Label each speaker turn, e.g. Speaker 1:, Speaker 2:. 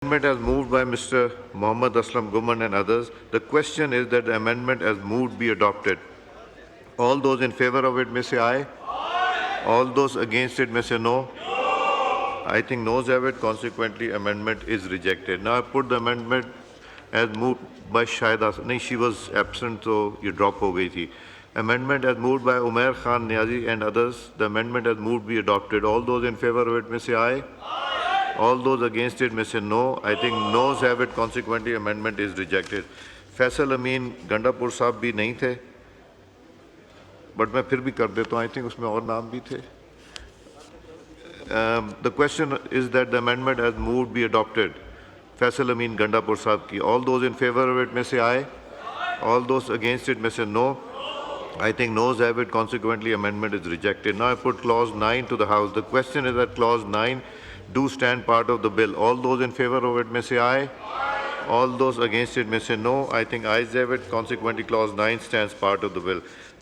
Speaker 1: Amendment as moved by Mr. Mohammad Aslam Guman and others. The question is that the amendment as moved be adopted. All those in favor of it may say aye. Aye. All those against it may say no. I think noes have it. Consequently, amendment is rejected. Now I put the amendment as moved by Shahida. No, she was absent, so you drop ho gayi thi. Amendment as moved by Umair Khan Niazi and others. The amendment as moved be adopted. All those in favor of it may say aye. Aye. All those against it may say no. I think noes have it. Consequently, amendment is rejected. Faisal Amin Gandapur साहब भी नहीं थे, but मैं फिर भी कर देता हूँ. I think उसमें और नाम भी थे. The question is that the amendment as moved be adopted. Faisal Amin Gandapur Sahib ki. All those in favor of it may say aye. All those against it may say no. I think noes have it. Consequently, amendment is rejected. Now I put clause 9 to the House. The question is that clause 9 do stand part of the bill. All those in favor of it may say aye. Aye. All those against it may say no. I think ayes have it. Consequently, clause 9 stands part of the bill.